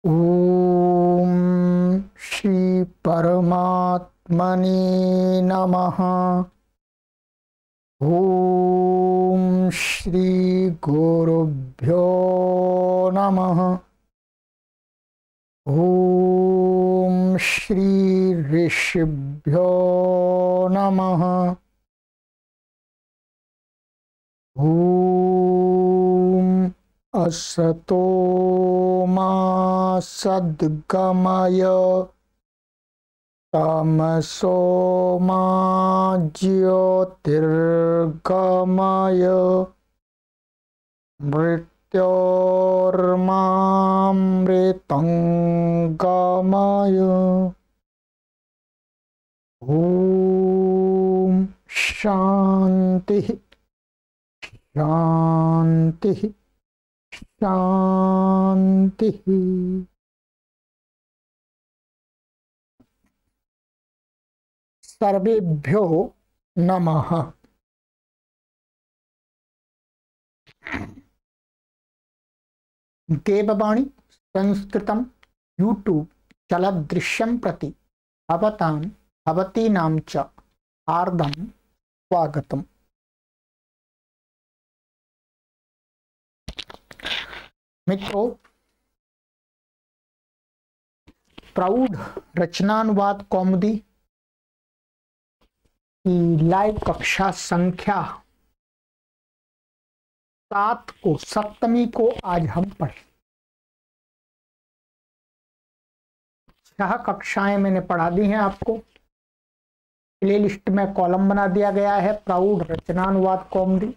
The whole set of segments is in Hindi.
ओम श्री परमात्मने नमः। ओम श्री गुरुभ्यो नमः। ओम श्री ऋषिभ्यो नमः। ओम असतो मा सद्गमय तमसो मा ज्योतिर्गमय मृत्योर्मामृतंगमय। ओम शांति शांति शांति। सर्वेभ्यो नमः। देववाणी संस्कृतम यूट्यूब चलदृश्यं प्रति भवतां भवतीनां च हार्दं स्वागतम्। मित्रों, प्रौढ़ रचनानुवाद कौमुदी की लाइव कक्षा संख्या 7 को, सप्तमी को आज हम पढ़े। 6 कक्षाएं मैंने पढ़ा दी हैं आपको। प्ले लिस्ट में कॉलम बना दिया गया है प्रौढ़ रचनानुवाद कौमुदी।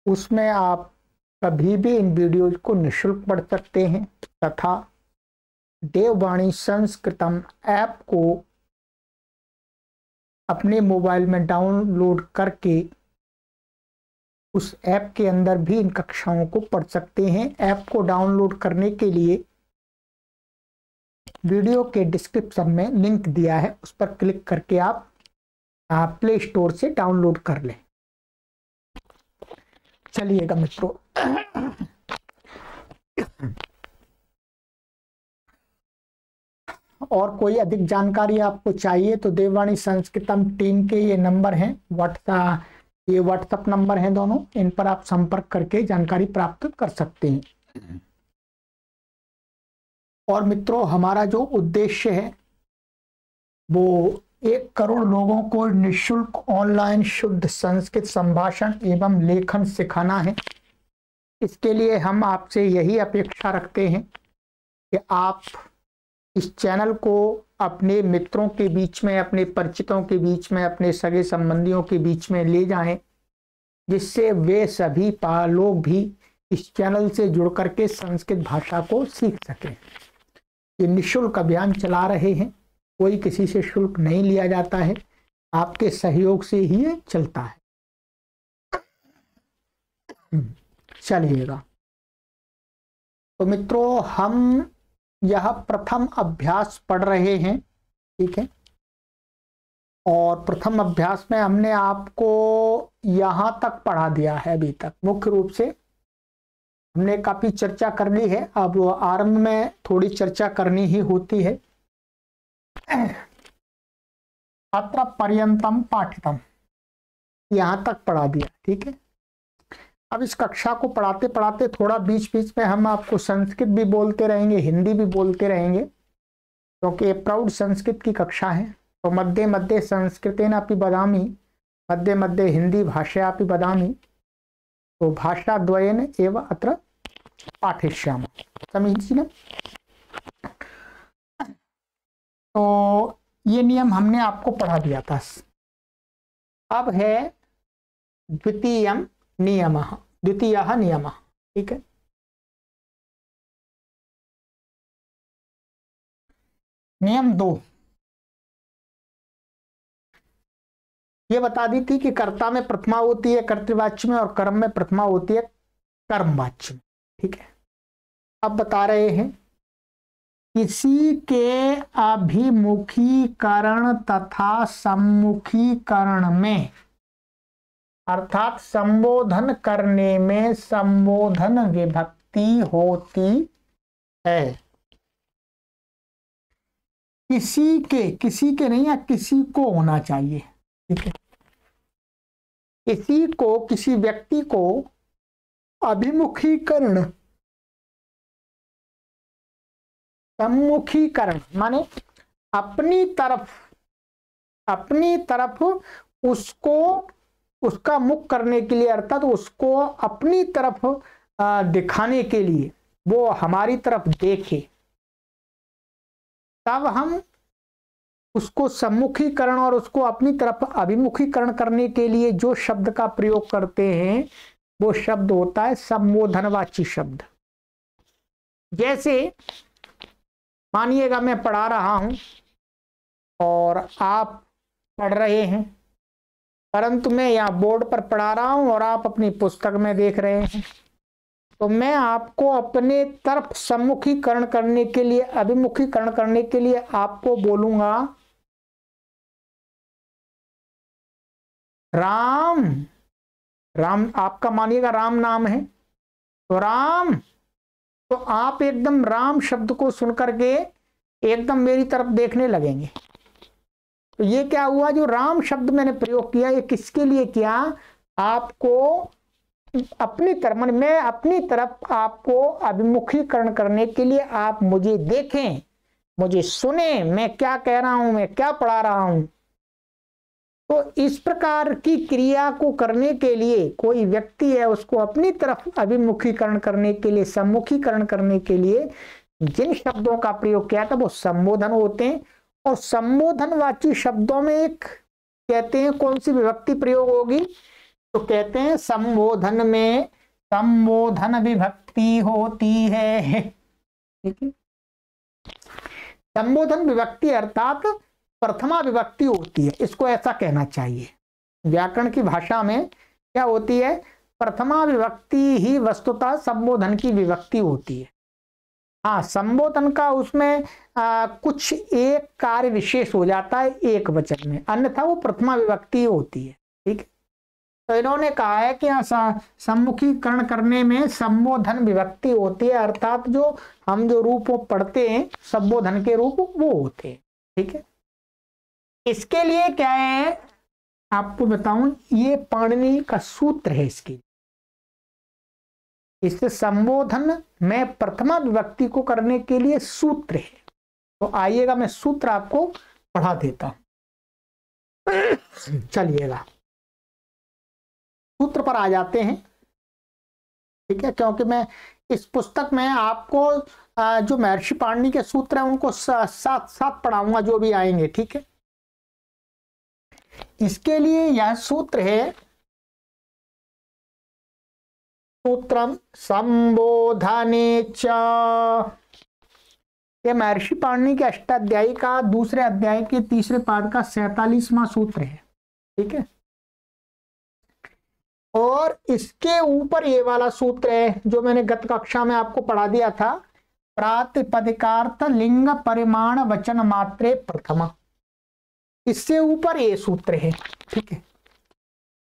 उसमें आप कभी भी इन वीडियोज को निःशुल्क पढ़ सकते हैं तथा देववाणी संस्कृतम ऐप को अपने मोबाइल में डाउनलोड करके उस ऐप के अंदर भी इन कक्षाओं को पढ़ सकते हैं। ऐप को डाउनलोड करने के लिए वीडियो के डिस्क्रिप्शन में लिंक दिया है, उस पर क्लिक करके आप प्ले स्टोर से डाउनलोड कर लें। चलिएगा मित्रों, और कोई अधिक जानकारी आपको चाहिए तो देववाणी संस्कृतम टीम के ये नंबर हैं, ये व्हाट्सएप नंबर हैं दोनों, इन पर आप संपर्क करके जानकारी प्राप्त कर सकते हैं। और मित्रों, हमारा जो उद्देश्य है वो 1 करोड़ लोगों को निःशुल्क ऑनलाइन शुद्ध संस्कृत संभाषण एवं लेखन सिखाना है। इसके लिए हम आपसे यही अपेक्षा रखते हैं कि आप इस चैनल को अपने मित्रों के बीच में, अपने परिचितों के बीच में, अपने सगे संबंधियों के बीच में ले जाएं, जिससे वे सभी लोग भी इस चैनल से जुड़ करके संस्कृत भाषा को सीख सकें। ये निःशुल्क अभियान चला रहे हैं, कोई किसी से शुल्क नहीं लिया जाता है, आपके सहयोग से ही ये चलता है। चलिएगा, तो मित्रों, हम यह प्रथम अभ्यास पढ़ रहे हैं, ठीक है। और प्रथम अभ्यास में हमने आपको यहां तक पढ़ा दिया है। अभी तक मुख्य रूप से हमने काफी चर्चा कर ली है, अब आरंभ में थोड़ी चर्चा करनी ही होती है। अत्र पर्यंतम पाठितम, यहां तक पढ़ा दिया, ठीक है। अब इस कक्षा को पढ़ाते पढ़ाते थोड़ा बीच बीच में हम आपको संस्कृत भी बोलते रहेंगे, हिंदी भी बोलते रहेंगे, क्योंकि ये प्रौढ़ संस्कृत की कक्षा है। तो मध्ये मध्ये संस्कृतेनापि वदामि, मध्ये मध्ये हिंदी भाषयापि वदामि, तो भाषाद्वयेन एव अत्र पाठयिष्यामः। समीचीनम्। तो ये नियम हमने आपको पढ़ा दिया था। अब है द्वितीयः नियमः, ठीक है। नियम 2 ये बता दी थी कि कर्ता में प्रथमा होती है कर्तृवाच्य में और कर्म में प्रथमा होती है कर्मवाच्य में, ठीक है। अब बता रहे हैं, किसी के अभिमुखीकरण तथा सम्मुखीकरण में, अर्थात संबोधन करने में संबोधन विभक्ति होती है। किसी के नहीं, या किसी को होना चाहिए, ठीक है। किसी व्यक्ति को अभिमुखीकरण, सम्मुखीकरण माने अपनी तरफ उसको, उसका मुख करने के लिए, अर्थात उसको अपनी तरफ दिखाने के लिए, वो हमारी तरफ देखे, तब हम उसको सम्मुखीकरण और उसको अपनी तरफ अभिमुखीकरण करने के लिए जो शब्द का प्रयोग करते हैं वो शब्द होता है संबोधनवाची शब्द। जैसे मानिएगा मैं पढ़ा रहा हूं और आप पढ़ रहे हैं, परंतु मैं यहाँ बोर्ड पर पढ़ा रहा हूं और आप अपनी पुस्तक में देख रहे हैं, तो मैं आपको अपने तरफ सम्मुखीकरण करने के लिए, अभिमुखीकरण करने के लिए आपको बोलूंगा राम। राम आपका मानिएगा राम नाम है, तो राम, तो आप एकदम राम शब्द को सुनकर के एकदम मेरी तरफ देखने लगेंगे। तो ये क्या हुआ, जो राम शब्द मैंने प्रयोग किया, ये किसके लिए किया, आपको अपनी तरफ, मैं अपनी तरफ आपको अभिमुखीकरण करने के लिए, आप मुझे देखें, मुझे सुने, मैं क्या कह रहा हूं, मैं क्या पढ़ा रहा हूं। तो इस प्रकार की क्रिया को करने के लिए कोई व्यक्ति है, उसको अपनी तरफ अभिमुखीकरण करने के लिए, सम्मुखीकरण करने के लिए जिन शब्दों का प्रयोग किया था वो संबोधन होते हैं। और संबोधनवाची शब्दों में एक कहते हैं कौन सी विभक्ति प्रयोग होगी, तो कहते हैं संबोधन में संबोधन विभक्ति होती है, ठीक है। संबोधन विभक्ति अर्थात प्रथमा विभक्ति होती है, इसको ऐसा कहना चाहिए। व्याकरण की भाषा में क्या होती है, प्रथमा विभक्ति ही वस्तुतः संबोधन की विभक्ति होती है। हाँ, संबोधन का उसमें कुछ एक कार्य विशेष हो जाता है एक वचन में, अन्यथा वो प्रथमा विभक्ति होती है, ठीक है। तो इन्होंने कहा है कि सम्मुखीकरण करने में संबोधन विभक्ति होती है, अर्थात जो हम जो रूप पढ़ते हैं संबोधन के रूप वो होते हैं, ठीक है। इसके लिए क्या है आपको बताऊं, ये पाणिनि का सूत्र है इसकी, इससे संबोधन में प्रथमा विभक्ति को करने के लिए सूत्र है। तो आइएगा मैं सूत्र आपको पढ़ा देता हूं, चलिएगा सूत्र पर आ जाते हैं, ठीक है। क्योंकि मैं इस पुस्तक में आपको जो महर्षि पाणिनि के सूत्र हैं उनको साथ साथ पढ़ाऊंगा जो भी आएंगे, ठीक है। इसके लिए यह सूत्र है, सूत्रम संबोधने च, ये महर्षि पाणिनि के अष्टाध्यायी का दूसरे अध्याय के तीसरे पाद का 47वां सूत्र है, ठीक है। और इसके ऊपर ये वाला सूत्र है जो मैंने गत कक्षा में आपको पढ़ा दिया था, प्रातिपदिकार्थ लिंग परिमाण वचन मात्रे प्रथमा, इससे ऊपर ये सूत्र है, ठीक है।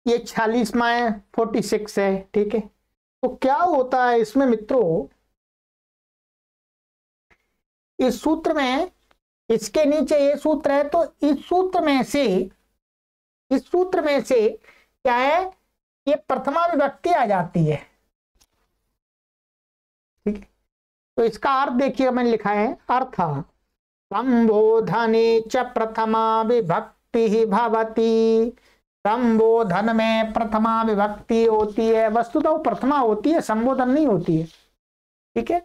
ये 46वां है, 46 है, ठीक है। तो क्या होता है इसमें मित्रों, इस सूत्र में, इसके नीचे ये सूत्र है, तो इस सूत्र में से क्या है, ये प्रथमा विभक्ति आ जाती है, ठीक है। तो इसका अर्थ देखिएगा मैंने लिखा है, अर्थ संबोधने च प्रथमा विभक्ति भवति, संबोधन में प्रथमा विभक्ति होती है, वस्तुतः वो प्रथमा होती है, संबोधन नहीं होती है, ठीक है।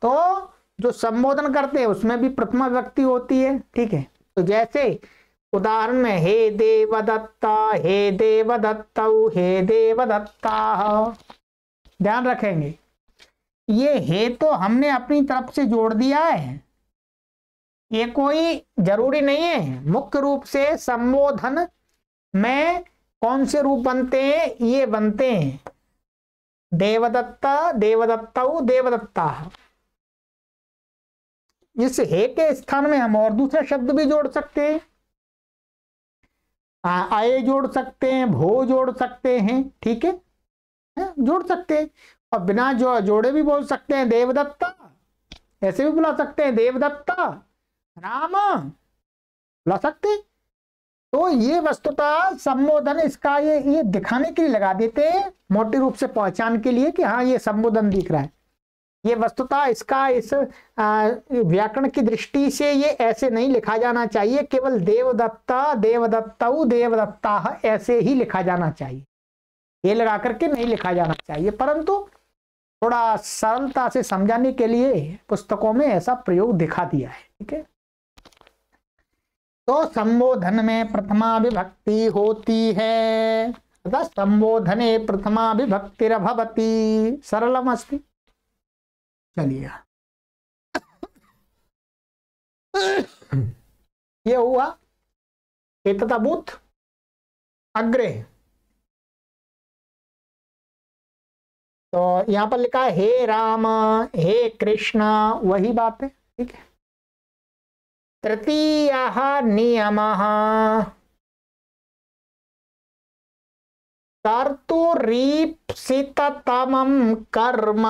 तो जो संबोधन करते हैं उसमें भी प्रथमा विभक्ति होती है, ठीक है। तो जैसे उदाहरण में हे देवदत्ता, हे देवदत्तौ, हे देवदत्ता, ध्यान रखेंगे ये हे तो हमने अपनी तरफ से जोड़ दिया है, ये कोई जरूरी नहीं है। मुख्य रूप से संबोधन में कौन से रूप बनते हैं, ये बनते हैं देवदत्ता, देवदत्तौ, देवदत्ता। इस हे के स्थान में हम और दूसरे शब्द भी जोड़ सकते हैं, आए जोड़ सकते हैं, भो जोड़ सकते हैं, ठीक है, जोड़ सकते हैं। और बिना जो जोड़े भी बोल सकते हैं देवदत्ता, ऐसे भी बुला सकते हैं देवदत्ता, राम ला सकते। तो ये वस्तुतः संबोधन इसका ये दिखाने के लिए लगा देते हैं, मोटे रूप से पहचान के लिए कि हाँ ये संबोधन दिख रहा है। ये वस्तुतः इसका इस व्याकरण की दृष्टि से ये ऐसे नहीं लिखा जाना चाहिए, केवल देवदत्ता देवदत्तौ देवदत्ता ऐसे ही लिखा जाना चाहिए, ये लगा करके नहीं लिखा जाना चाहिए, परंतु थोड़ा सरलता से समझाने के लिए पुस्तकों में ऐसा प्रयोग दिखा दिया है। ठीक है, तो संबोधन में प्रथमा विभक्ति होती है, अतः संबोधने प्रथमा विभक्तिरभवति। सरलम अस्ति। चलिए ये हुआ एतदभूत अग्रे। तो यहां पर लिखा है हे राम हे कृष्ण, वही बात है। ठीक है, तृतीय नियमः कर्तुरीप्सिततमं कर्म।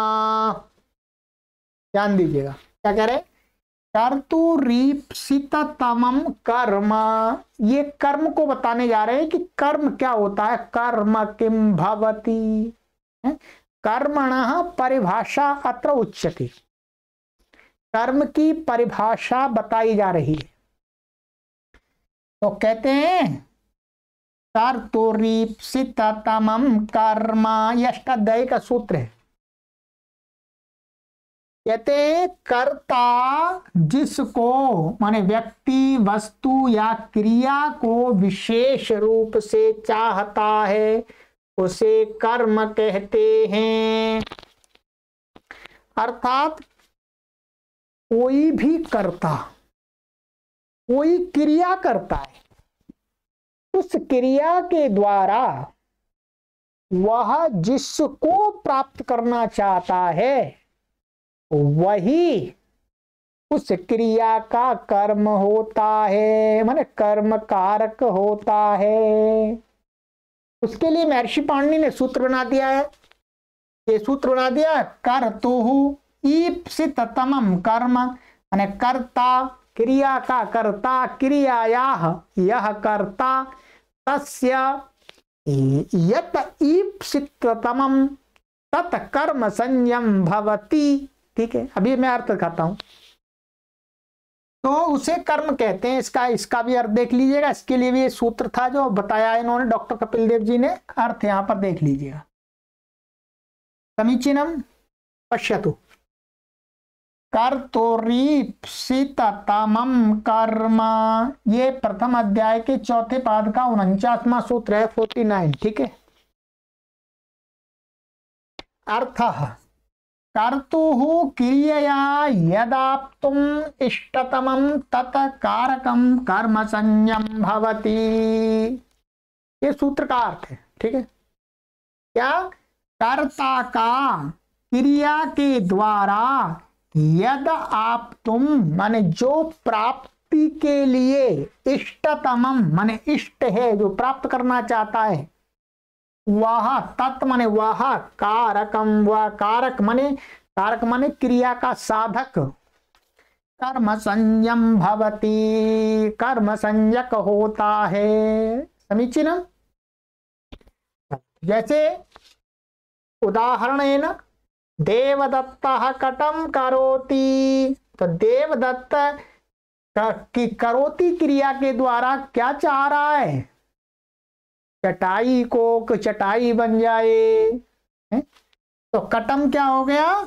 ध्यान दीजिएगा क्या कह रहे, कर्तुरीप्सिततमं कर्म, ये कर्म को बताने जा रहे हैं कि कर्म क्या होता है। कर्म किम भवति, कर्मणः परिभाषा अत्र उच्यते, कर्म की परिभाषा बताई जा रही है। तो कहते हैं कर्तुरीप्सिततमं कर्म, ये अष्टाध्यायी का सूत्र है। कहते हैं कर्ता जिसको माने व्यक्ति वस्तु या क्रिया को विशेष रूप से चाहता है उसे कर्म कहते हैं। अर्थात कोई भी कर्ता कोई क्रिया करता है, उस क्रिया के द्वारा वह जिसको प्राप्त करना चाहता है वही उस क्रिया का कर्म होता है, माने कर्म कारक होता है। उसके लिए महर्षि पाणिनि ने सूत्र बना दिया है। ये सूत्र बना दिया, कर्तुः ईप्सिततमं कर्म, माने कर्ता क्रिया का कर्ता, क्रियायाः यह कर्ता, तस्य यत् ईप्सिततमं तत् कर्म संयम भवति। ठीक है, अभी मैं अर्थ दिखाता हूं। तो उसे कर्म कहते हैं, इसका भी अर्थ देख लीजिएगा। इसके लिए भी ये सूत्र था जो बताया इन्होंने, डॉक्टर कपिल देव जी ने। अर्थ यहां पर देख लीजिएगा। समीचीनम पश्यतु, कर्तुरीप्सिततमं कर्म, ये प्रथम अध्याय के चौथे पाद का 49वां सूत्र है, 49। ठीक है, अर्थः कर्तुः क्रियया यदाप्तुम इष्टतमं तत् कारकं कर्म संयम भवति। ये सूत्र का अर्थ है। ठीक है, क्या कर्ता का क्रिया के द्वारा यद आप्तुम माने जो प्राप्ति के लिए, इष्टतमम माने इष्ट है, जो प्राप्त करना चाहता है, वह तत् माने वह, कारकम वह कारक माने क्रिया का साधक, कर्म संयम भवति कर्म संयक होता है। समीचीनम। जैसे उदाहरणेन देवदत्तः कटम करोति, तो देवदत्त की करोति क्रिया के द्वारा क्या चाह रहा है, चटाई को चटाई बन जाए। तो कटम क्या हो गया,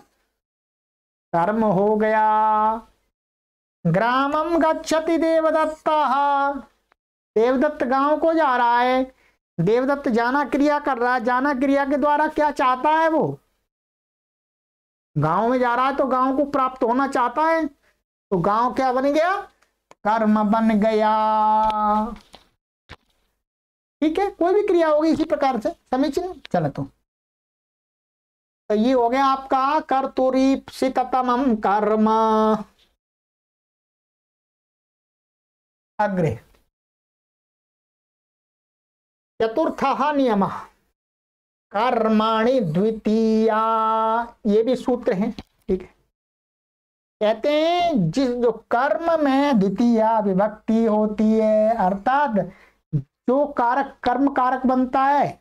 कर्म हो गया। ग्रामम गच्छति देवदत्तः, देवदत्त गांव को जा रहा है। देवदत्त जाना क्रिया कर रहा है, जाना क्रिया के द्वारा क्या चाहता है, वो गांव में जा रहा है तो गांव को प्राप्त होना चाहता है। तो गांव क्या बन गया, कर्म बन गया। ठीक है, कोई भी क्रिया होगी इसी प्रकार से। समीचीन। चलो तो ये हो गया आपका कर्तुरीप्सिततमं कर्म। अग्रे चतुर्थः नियमः कर्माणि द्वितीया, ये भी सूत्र है। ठीक है, कहते हैं जिस जो कर्म में द्वितीय विभक्ति होती है, अर्थात जो कारक कर्म कारक बनता है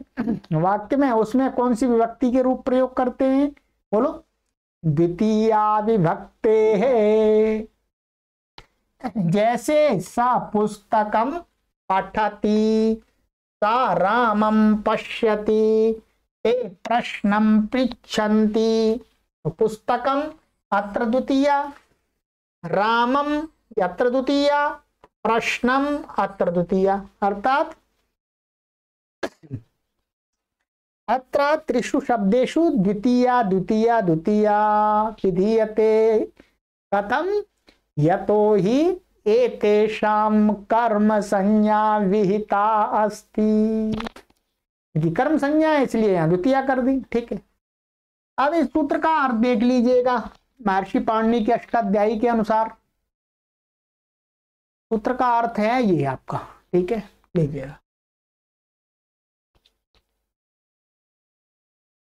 वाक्य में, उसमें कौन सी विभक्ति के रूप प्रयोग करते हैं? बोलो, द्वितीय विभक्ते है। जैसे सा पुस्तकम पठति, सा रामम पश्यति, ते प्रश्नम पृच्छन्ति। तो पुस्तकम अत्र द्वितीय, रामम अत्र द्वितीय, प्रश्नम अत्र द्वितीय, अर्थात अत्र त्रिषु शब्देषु द्वितीया द्वितीया द्वितीया विधीयते। कथम? यतो हि एतेषां कर्म संज्ञा विहिता अस्ति। कर्म संज्ञा है इसलिए यहां द्वितीया कर दी। ठीक है, अब इस सूत्र का अर्थ देख लीजिएगा महर्षि पाणिनि के अष्टाध्यायी के अनुसार। सूत्र का अर्थ है ये आपका, ठीक है, लीजिएगा।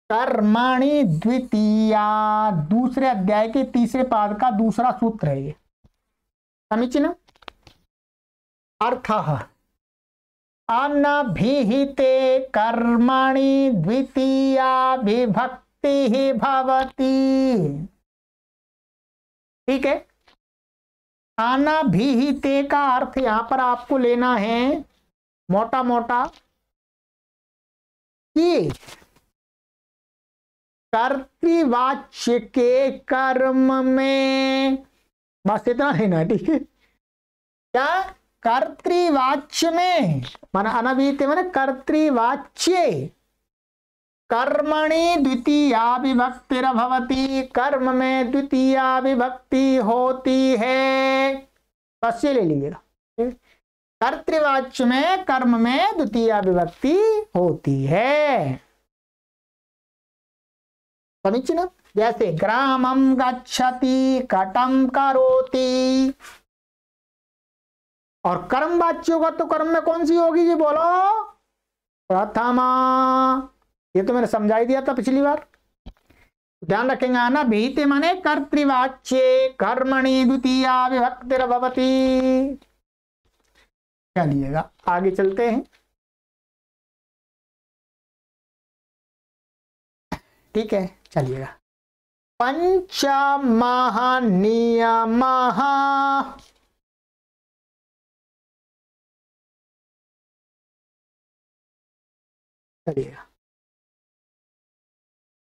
कर्माणि द्वितीया, दूसरे अध्याय के तीसरे पाद का दूसरा सूत्र है ये। समीचीन। अर्थः अनभिहिते कर्माणि द्वितीया विभक्ति भवति। ठीक है, अनभिहिते का अर्थ यहां पर आपको लेना है मोटा मोटा कि कर्तृवाच्य के कर्म में, बस इतना लेना। ठीक है, क्या कर्तृवाच्य में, माना अनभिहिते माने कर्तृवाच्य कर्मणि द्वितीया विभक्तिर्भवति, कर्म में द्वितीया विभक्ति होती है। बस ये ले लीजिएगा, कर्तृवाच्य में कर्म में द्वितीया विभक्ति होती है। समीचीन। जैसे ग्रामं गच्छति, कटं करोति। और कर्म वाच्य होगा तो कर्म में कौन सी होगी जी? बोलो, प्रथमा। ये तो मैंने समझाई दिया था पिछली बार, ध्यान रखेंगे। ना विहिते माने कर्तृवाच्ये कर्मणि द्वितीया विभक्तिर्भवति। चलिएगा आगे चलते हैं। ठीक है, चलिएगा। पंच महानियमः, चलिएगा।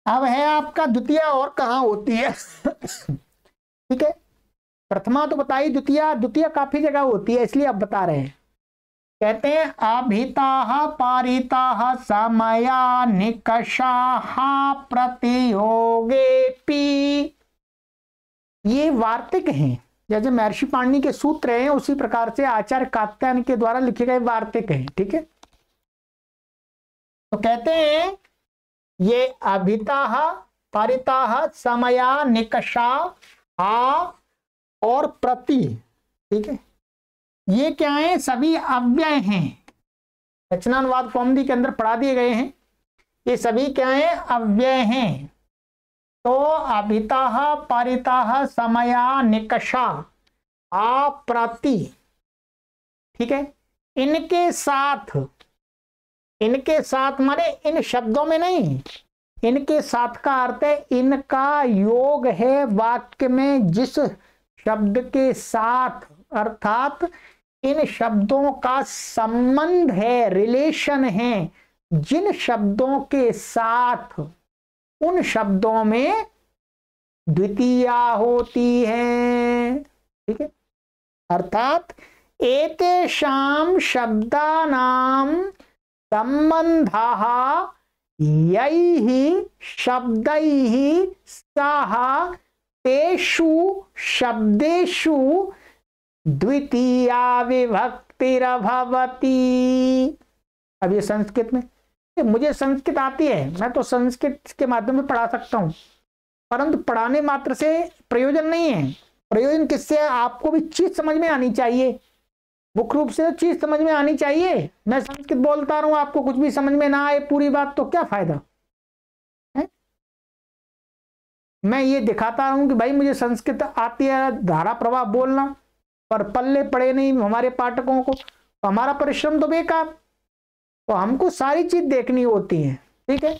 अब है आपका द्वितीय और कहाँ होती है। ठीक है, प्रथमा तो बताई, द्वितीय द्वितीय काफी जगह होती है, इसलिए अब बता रहे हैं। कहते हैं अभिताः पारिताः समया निकषाः प्रतियोगेपि। ये वार्तिक हैं, जैसे महर्षि पाणिनि के सूत्र हैं उसी प्रकार से आचार्य कात्यायन के द्वारा लिखे गए वार्तिक हैं। ठीक है, तो कहते हैं ये अभिताः पारिताः समया निकषा आ और प्रति, ठीक है, ये क्या है? सभी अव्यय हैं। रचनानुवाद कौमुदी के अंदर पढ़ा दिए गए हैं। ये सभी क्या है? अव्यय हैं। तो अभिताः पारिताः समया निकषा आ प्रति, ठीक है, इनके साथ माने इन शब्दों में नहीं, इनके साथ का अर्थ है इनका योग है वाक्य में जिस शब्द के साथ, अर्थात इन शब्दों का संबंध है, रिलेशन है, जिन शब्दों के साथ उन शब्दों में द्वितीया होती है। ठीक है, अर्थात एतेषां शब्दानां संबंधः यैः शब्दैः सह तेषु शब्देषु द्वितीया विभक्तिर्भवति। अब ये संस्कृत में, मुझे संस्कृत आती है, मैं तो संस्कृत के माध्यम से पढ़ा सकता हूं, परंतु पढ़ाने मात्र से प्रयोजन नहीं है। प्रयोजन किससे? आपको भी चीज समझ में आनी चाहिए, मुख्य रूप से चीज समझ में आनी चाहिए। मैं संस्कृत बोलता रहूं, आपको कुछ भी समझ में ना आए पूरी बात, तो क्या फायदा है? मैं ये दिखाता हूं कि भाई मुझे संस्कृत आती है, धारा प्रवाह बोलना, पर पल्ले पड़े नहीं हमारे पाठकों को, तो हमारा परिश्रम तो बेकार। तो हमको सारी चीज देखनी होती है, ठीक है।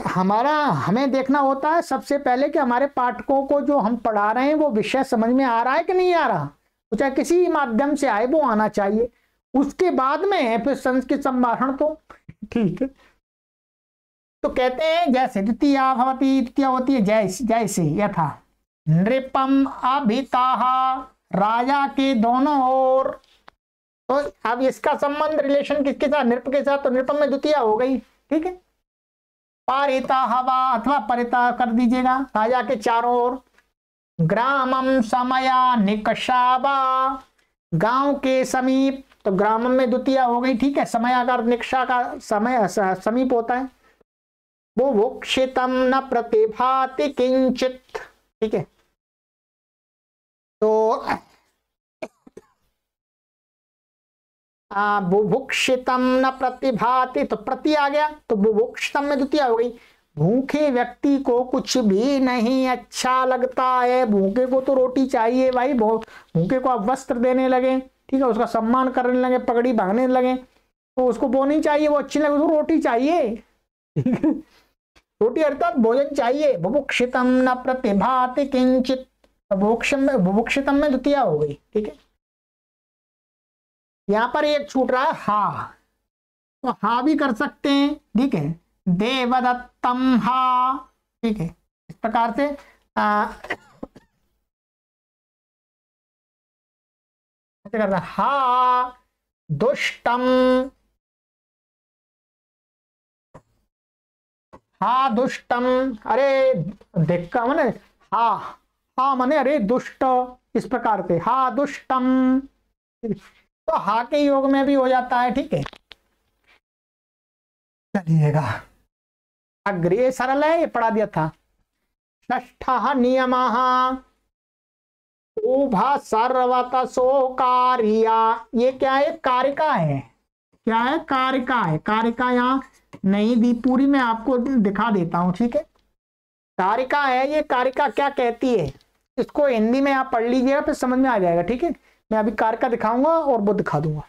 हमें देखना होता है सबसे पहले कि हमारे पाठकों को जो हम पढ़ा रहे हैं वो विषय समझ में आ रहा है कि नहीं आ रहा, तो चाहे किसी माध्यम से आए वो आना चाहिए। उसके बाद में है फिर संस्कृत संभाषण, तो ठीक है। तो कहते हैं जैसे द्वितीया भवति, द्वितीया होती है जैसे यथा नृपम अभिताः, राजा के दोनों ओर। तो अब इसका संबंध रिलेशन किसके साथ, नृप के साथ, तो नृपम में द्वितीया हो गई, ठीक है। पारिता हवा अथवा परिता कर दीजिएगा, राजा के चारों ओर। ग्रामम समया निकषावा, गांव के समीप, तो ग्रामम में द्वितीया हो गई, ठीक है। समयाकार निकषा का समय समीप होता है। बुभुक्षितम न प्रतिभाति किंचित, ठीक है। तो बुभुक्षितम न प्रतिभाति, तो प्रति आ गया, तो बुभुक्षितम में द्वितीया हो गई। भूखे व्यक्ति को कुछ भी नहीं अच्छा लगता है, भूखे को तो रोटी चाहिए भाई। भूखे को आप वस्त्र देने लगे, ठीक है, उसका सम्मान करने लगे, पगड़ी बांधने लगे, तो उसको वो नहीं चाहिए, वो अच्छी लगे, उसको रोटी चाहिए, ठीक है। रोटी अर्थात भोजन चाहिए। बुभुक्षितम न प्रतिभाति किंचित, बुभुक्षितम में द्वितीया हो गई, ठीक है। यहां पर एक छूट रहा है हा, तो हा भी कर सकते हैं, ठीक है। देवदत्तम हा, ठीक है। इस प्रकार से करना हा दुष्टम, हा दुष्टम, अरे देखा मने हा, हा मने अरे दुष्ट, इस प्रकार से हा दुष्टम, तो हा के योग में भी हो जाता है, ठीक है। चलिएगा अग्रे, सरल है, ये पढ़ा दिया था। षष्ठः नियमः उभा सर्वतसो कार्या, ये क्या है, कारिका है, क्या है, कारिका है। कारिका यहाँ नहीं दी पूरी, मैं आपको दिखा देता हूं, ठीक है। कारिका है ये, कारिका क्या कहती है, इसको हिंदी में आप पढ़ लीजिएगा फिर समझ में आ जाएगा, ठीक है। मैं अभी कारिका दिखाऊंगा और वो दिखा दूंगा।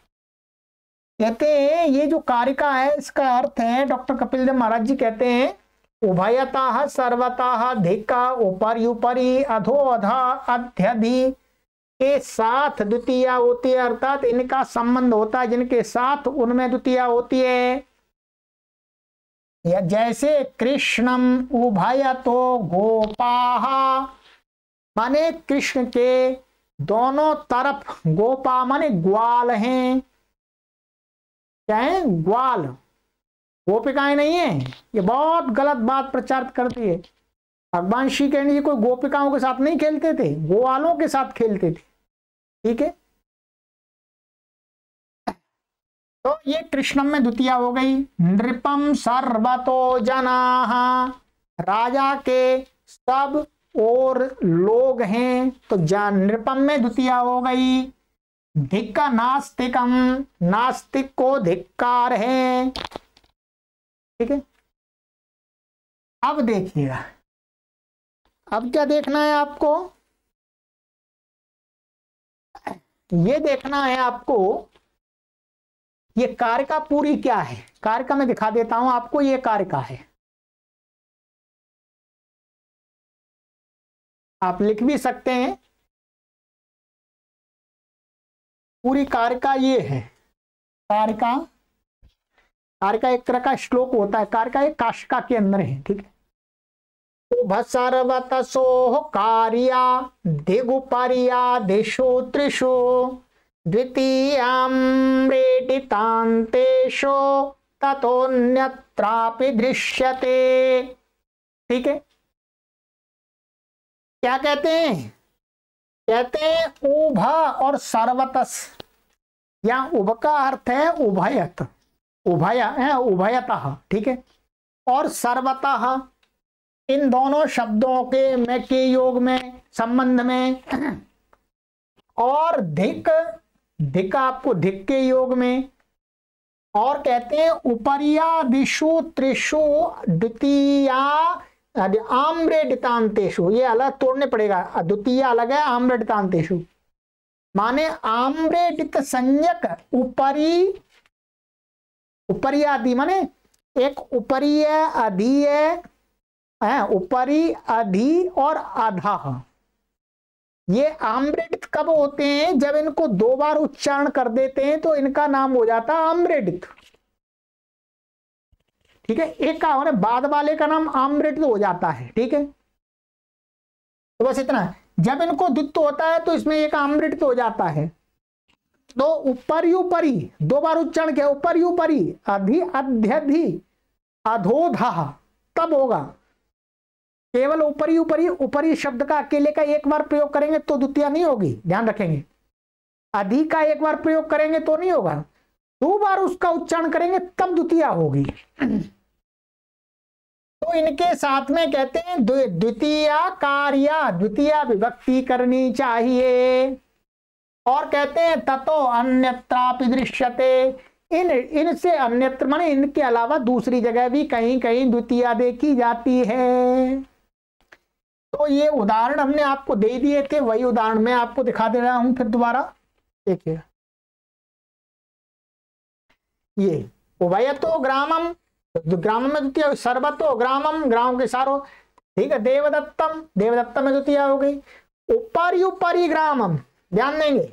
कहते हैं ये जो कारिका है इसका अर्थ है, डॉक्टर कपिल देव महाराज जी कहते हैं उभयतः सर्वतः धिक्का, ऊपर ऊपरी, अधो अधा अध्यधि के साथ द्वितीया होती है, अर्थात इनका संबंध होता है जिनके साथ उनमें द्वितीया होती है। या जैसे कृष्णम उभयतो गोपाः, माने कृष्ण के दोनों तरफ, गोपा माने ग्वाल हैं, क्या है, ग्वाल, गोपिकाएं नहीं है। ये बहुत गलत बात प्रचारित करती है। भगवान श्री कृष्ण जी कोई गोपिकाओं के साथ नहीं खेलते थे, गोवालों के साथ खेलते थे, ठीक है। तो ये कृष्णम में द्वितीया हो गई। नृपम सर्वतो जनाः, राजा के सब और लोग हैं, तो नृपम में द्वितीया हो गई। धिक्का नास्तिकम, नास्तिक को धिक्कार है, ठीक है। अब देखिएगा, अब क्या देखना है आपको, ये देखना है आपको ये कारिका पूरी क्या है। कारिका में दिखा देता हूं आपको, ये कारिका है, आप लिख भी सकते हैं। पूरी कारिका ये है, कारिका, कारिका एक तरह का श्लोक होता है, कारिका एक काशिका के अंदर है, ठीक है। सर्वतसो कार्या दिगुपरिया दिशो त्रिशो द्वितीयां रेडितान्तेषु ततोऽन्यत्रापि दृश्यते, ठीक है। क्या कहते हैं, कहते हैं उभा और सर्वतस, या उभ का अर्थ है उभयत, उभय है उभयतः, ठीक है। और सर्वतः, इन दोनों शब्दों के में के योग में संबंध में, और धिक, धिक आपको धिक के योग में, और कहते हैं उपरिया दिशु त्रिशु द्वितीया आम्रेडितांतेषु, ये अलग तोड़ने पड़ेगा, द्वितीय अलग है, आम्रेडितांतेषु माने आम्रेडित संज्ञक ऊपरी, ऊपरी आदि माने एक ऊपरी है, अधि है, ऊपरी अधि और आधा। ये आम्रेडित कब होते हैं? जब इनको दो बार उच्चारण कर देते हैं तो इनका नाम हो जाता है आम्रेडित। ठीक है, एक का होने बाद वाले का नाम आम्रेडित हो जाता है। ठीक है, तो बस इतना है। जब इनको द्वित्व होता है तो इसमें एक आम्रेडित हो जाता है। तो ऊपरी ऊपरी दो बार उच्चारण किया, ऊपरी ऊपरी अधि अध्यधि अधोधा, तब होगा। केवल ऊपरी ऊपरी, ऊपरी शब्द का अकेले का एक बार प्रयोग करेंगे तो द्वितीय नहीं होगी, ध्यान रखेंगे। अधि का एक बार प्रयोग करेंगे तो नहीं होगा, दो बार उसका उच्चारण करेंगे तब द्वितीय होगी। तो इनके साथ में कहते हैं द्वितीय कार्य, द्वितीय विभक्ति करनी चाहिए। और कहते हैं ततो अन्यत्रापि दृश्यते, इनसे अन्यत्र माने इनके अलावा दूसरी जगह भी कहीं कहीं द्वितीय देखी जाती है। तो ये उदाहरण हमने आपको दे दिए थे, वही उदाहरण मैं आपको दिखा दे रहा हूं फिर दोबारा। देखिए ये उभयतो ग्रामम, ग्रामम में द्वितीय, सर्वतो ग्रामम, ग्राम के सारो। ठीक है, देवदत्तम, देवदत्तम में द्वितीय हो गई। ऊपरी ऊपरी ग्रामम, ध्यान देंगे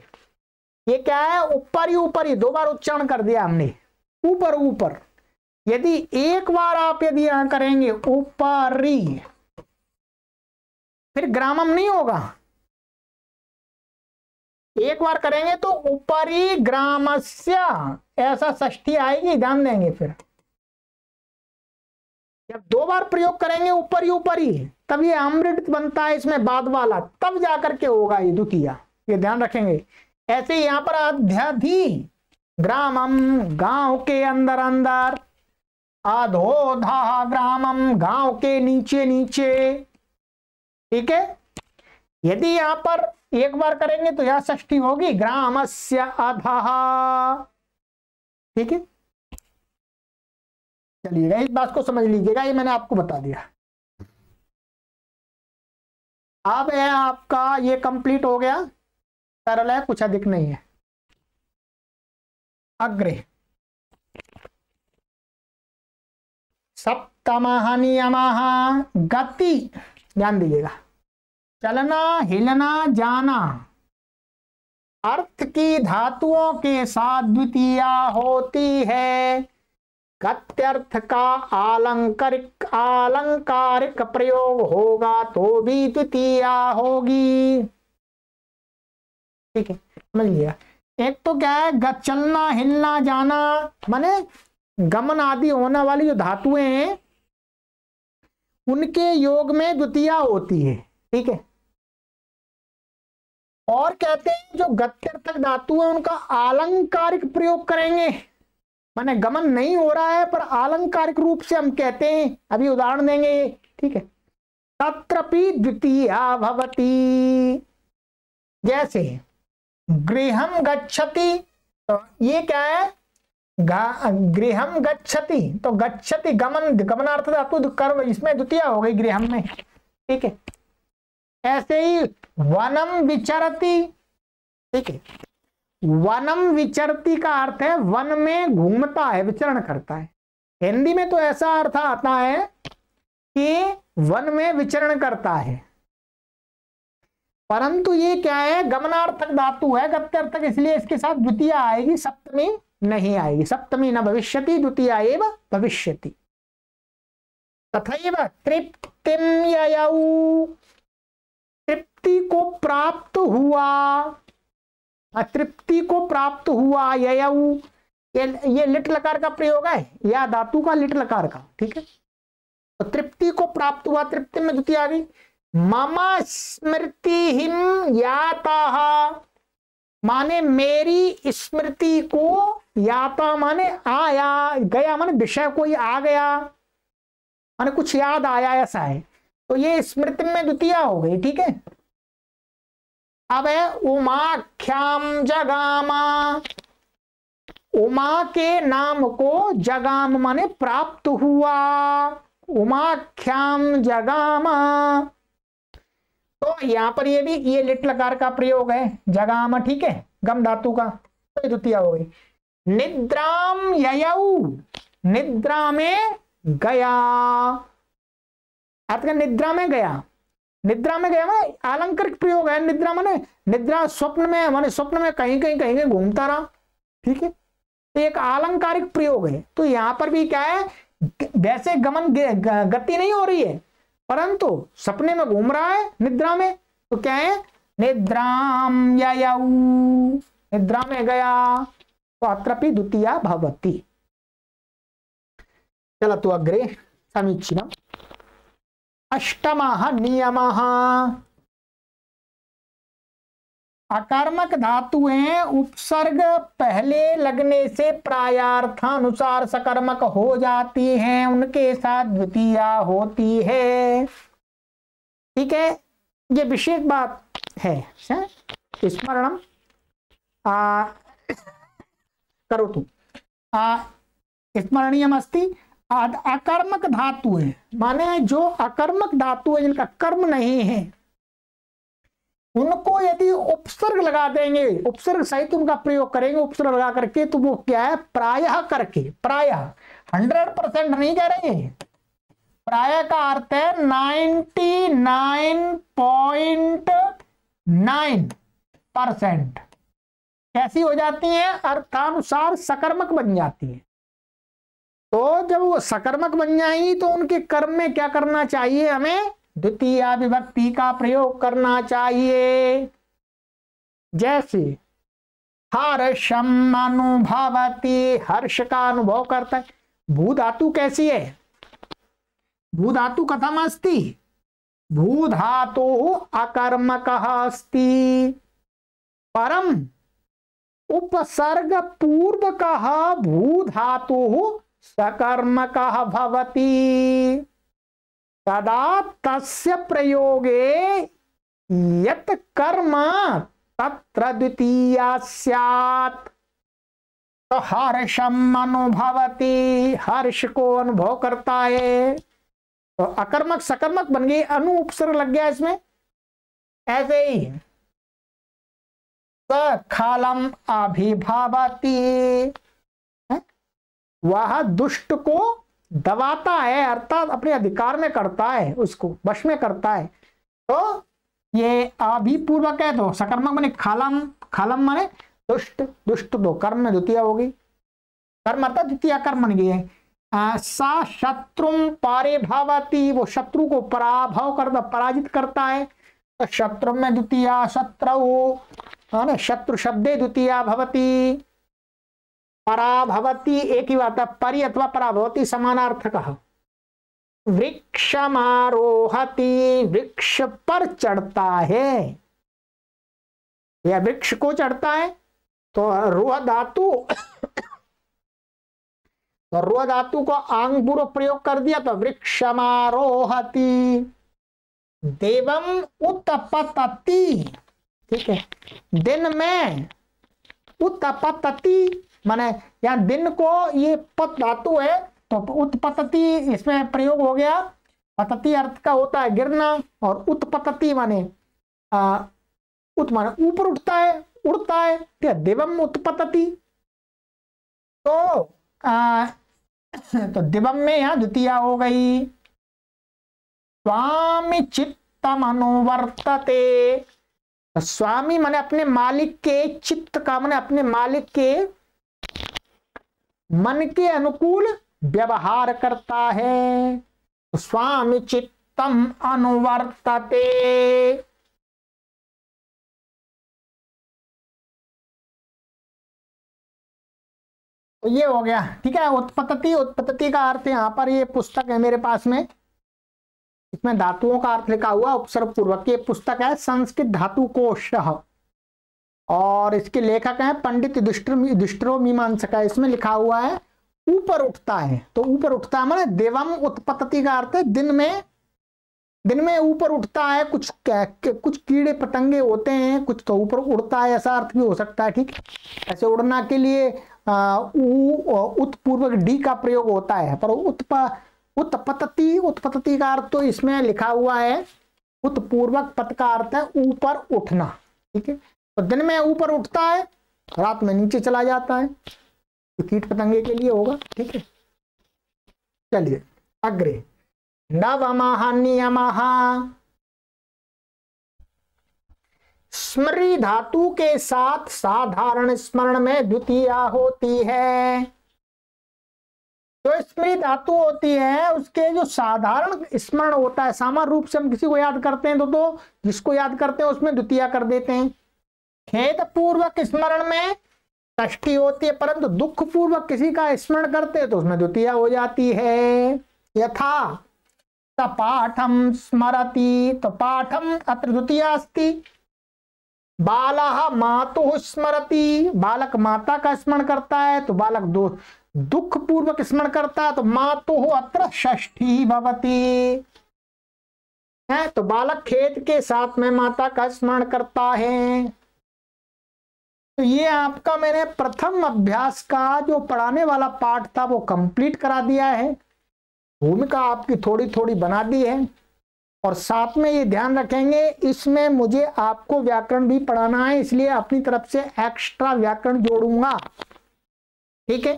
ये क्या है, ऊपरी ऊपरी दो बार उच्चारण कर दिया हमने, ऊपर ऊपर। यदि एक बार आप यदि यहां करेंगे ऊपरी, फिर ग्रामम नहीं होगा। एक बार करेंगे तो ऊपरी ग्रामस्य, ऐसा षष्ठी आएगी, ध्यान देंगे। फिर जब दो बार प्रयोग करेंगे ऊपरी ऊपरी, तब ये आम्रेडित बनता है, इसमें बाद वाला, तब जाकर के होगा ये द्वितीय, ये ध्यान रखेंगे। ऐसे यहां पर अध्यधि ग्रामम, गांव के अंदर अंदर, अधोधा ग्रामम, गांव के नीचे नीचे। ठीक है, यदि यहां पर एक बार करेंगे तो यह षष्ठी होगी, ग्रामस्य अधः। ठीक है, चलिएगा इस बात को समझ लीजिएगा, ये मैंने आपको बता दिया। अब है आपका ये कंप्लीट हो गया, सरल है, कुछ अधिक नहीं है। अग्रे सप्तमः नियमः गति, ध्यान दीजिएगा। चलना, हिलना, जाना अर्थ की धातुओं के साथ द्वितीय होती है। गत्यर्थ का आलंकारिक प्रयोग होगा तो भी द्वितीय होगी। ठीक है, समझ लिया। एक तो क्या है, चलना, हिलना, जाना माने गमन आदि होने वाली जो धातुएं हैं उनके योग में द्वितीय होती है। ठीक है, और कहते हैं जो गत्यर्थक धातु है उनका आलंकारिक प्रयोग करेंगे, माने गमन नहीं हो रहा है पर आलंकारिक रूप से हम कहते हैं, अभी उदाहरण देंगे ये। ठीक है, तत्रपि द्वितीया भवति, जैसे गृहम गच्छति, तो ये क्या है, गृहम गच्छति, तो गच्छति गमन, गमनार्थ धातु कर्म, इसमें द्वितीय हो गई गृहम में। ठीक है, ऐसे ही वनम विचरति। ठीक है, वनम विचरति का अर्थ है वन में घूमता है, विचरण करता है। हिंदी में तो ऐसा अर्थ आता है कि वन में विचरण करता है, परंतु ये क्या है, गमनार्थक धातु है, गत्यर्थक, इसलिए इसके साथ द्वितीय आएगी, सप्तमी नहीं आएगी। सप्तमी न भविष्यति, द्वितीय एव भविष्यति। तथैव तृप्तिम ययौ, तृप्ति को प्राप्त हुआ, तृप्ति को प्राप्त हुआ, ययौ ये लिट लकार का प्रयोग है, या धातु का लिट लकार का। ठीक है, तो तृप्ति को प्राप्त हुआ, तृप्ति में द्वितीय आ गई। मम स्मृति हिम याता, माने मेरी स्मृति को, याता माने आया, गया माने विषय कोई आ गया, माने कुछ याद आया, ऐसा है। तो ये स्मृति में द्वितीय हो गई। ठीक है, अब है उमाख्याम जगामा, उमा के नाम को जगाम माने प्राप्त हुआ, उमाख्याम जगामा। तो यहां पर ये भी ये लिट लकार का प्रयोग है, जगामा, ठीक है, गम धातु का, तो द्वितीय हो गई। निद्राम ययौ, निद्रा में गया, अर्थ निद्रा में गया, निद्रा में गया माने अलंकारिक प्रयोग है। निद्रा माने निद्रा स्वप्न में, माने स्वप्न में कहीं कहीं घूमता रहा, ठीक है, तो एक अलंकारिक प्रयोग है। तो यहां पर भी क्या है, वैसे गमन गति नहीं हो रही है, परंतु सपने में घूम रहा है निद्रा में, तो क्या है, निद्राम ययौ, निद्रा में गया, तो अत्रपि द्वितीया भवति। चलतु अग्रे, समीचीनम्। अष्टमः नियमः। अकर्मक धातुएं उपसर्ग पहले लगने से प्रायार्थानुसार सकर्मक हो जाती हैं, उनके साथ द्वितीया होती है, ठीक है, ये विशेष बात है। स्मरणम करोतु स्मरणीयम अस्ति। अकर्मक धातु है माने जो अकर्मक धातु है, जिनका कर्म नहीं है, उनको यदि उपसर्ग लगा देंगे, उपसर्ग सहित उनका प्रयोग करेंगे, उपसर्ग लगा करके, तो वो क्या है, प्रायः करके, प्रायः 100% नहीं कह रहे हैं, प्रायः का अर्थ है 99.9% कैसी हो जाती है, अर्थानुसार सकर्मक बन जाती है। तो जब वो सकर्मक बन जाएंगी तो उनके कर्म में क्या करना चाहिए, हमें द्वितीया विभक्ति का प्रयोग करना चाहिए। जैसे हर्षम अनुभवति, हर्ष का अनुभव करता है। भू धातु कैसी है, भू धातु कथम अस्ति, भू धातु अकर्मकः अस्ति, परम उपसर्ग पूर्वकः भू धातु सकर्मकः भवति, तदा तस्य प्रयोगे यत् कर्म तत्र द्वितीया स्यात्। तो हर्षम अनुभवति, हर्ष को अनुभव करता है, तो अकर्मक सकर्मक बन गई, अनु उपसर्ग लग गया इसमें। ऐसे ही सखलम अभिभावति, वह दुष्ट को दबाता है, अर्थात अपने अधिकार में करता है, उसको वश में करता है। तो ये अभिपूर्वक है, तो सकर्मक माने खालम, खालम माने दुष्ट, दुष्ट दो कर्म में द्वितीय होगी, कर्म अर्थात द्वितीय कर्म बन गई है। सा शत्रुम पारिभावति, वो शत्रु को पराभव करता, पराजित करता है, तो शत्रु में द्वितीय, शत्रु शत्रु शब्दे द्वितीया भवति। पराभवति एक ही बात है, परि अथवा पराभवति समानार्थकः। वृक्षमारोहति, वृक्ष पर चढ़ता है या वृक्ष को चढ़ता है, तो रोह धातु, तो रोह धातु को आंग पूर्व प्रयोग कर दिया, तो वृक्षमारोहति। देवम उत्पतति, ठीक है, दिन में, उत्पतति माने यहाँ दिन को, ये पत धातु है, तो उत्पतति इसमें प्रयोग हो गया। पतति अर्थ का होता है गिरना, और उत्पतति माने उत माने ऊपर उठता है, उड़ता है, ठीक है, दिवम उत्पतति। तो दिवम में यहाँ द्वितीया हो गई। स्वामी चित्तम अनुवर्तते, स्वामी माने अपने मालिक के, चित्त का माने अपने मालिक के मन के अनुकूल व्यवहार करता है, तो स्वामी चित्तम अनुवर्तते। तो ये हो गया, ठीक है। उत्पत्ति, उत्पत्ति का अर्थ यहाँ पर, ये पुस्तक है मेरे पास में, इसमें धातुओं का अर्थ लिखा हुआ उपसर्ग पूर्वक। ये पुस्तक है संस्कृत धातु कोश, और इसके लेखक हैं पंडित युधिष्ठिरो मीमांसका। इसमें लिखा हुआ है ऊपर उठता है, तो ऊपर उठता है माने देवम उत्पत्ति का अर्थ है दिन में ऊपर उठता है। कुछ कीड़े पतंगे होते हैं, कुछ तो ऊपर उड़ता है, ऐसा अर्थ भी हो सकता है, ठीक। ऐसे उड़ना के लिए उत्पूर्वक डी का प्रयोग होता है, पर उत्पतति, उत्पतति का अर्थ तो इसमें लिखा हुआ है, उत्पूर्वक पद का अर्थ है ऊपर उठना। ठीक है, तो दिन में ऊपर उठता है, रात में नीचे चला जाता है, तो कीट पतंगे के लिए होगा। ठीक है, चलिए अग्रे। नवमः नियमः, स्मृति धातु के साथ साधारण स्मरण में द्वितीया होती है। जो स्मृति धातु होती है उसके जो साधारण स्मरण होता है, सामान्य रूप से हम किसी को याद करते हैं तो जिसको याद करते हैं उसमें द्वितीया कर देते हैं। खेद पूर्वक स्मरण में षष्ठी होती है, परंतु दुख पूर्वक किसी का स्मरण करते हैं तो उसमें द्वितीया हो जाती है। यथा पाठम स्मरति, तो पाठम अत्र द्वितीया अस्ति। बालः मातुः स्मरति, बालक माता का स्मरण करता है तो बालक दुख पूर्वक स्मरण करता है तो मातुः अत्र षष्ठी भवति है, तो बालक खेद के साथ में माता का स्मरण करता है। तो ये आपका मैंने प्रथम अभ्यास का जो पढ़ाने वाला पाठ था वो कंप्लीट करा दिया है, भूमिका आपकी थोड़ी थोड़ी बना दी है, और साथ में ये ध्यान रखेंगे इसमें मुझे आपको व्याकरण भी पढ़ाना है, इसलिए अपनी तरफ से एक्स्ट्रा व्याकरण जोड़ूंगा। ठीक है,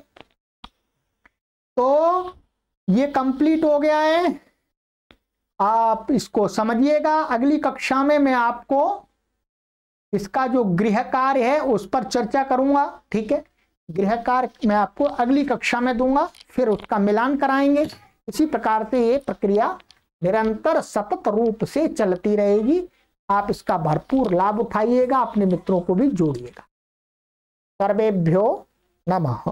तो ये कंप्लीट हो गया है, आप इसको समझिएगा। अगली कक्षा में मैं आपको इसका जो गृह कार्य है उस पर चर्चा करूंगा। ठीक है, गृह कार्य मैं आपको अगली कक्षा में दूंगा, फिर उसका मिलान कराएंगे। इसी प्रकार से ये प्रक्रिया निरंतर सतत रूप से चलती रहेगी। आप इसका भरपूर लाभ उठाइएगा, अपने मित्रों को भी जोड़िएगा। सर्वेभ्यो नमः।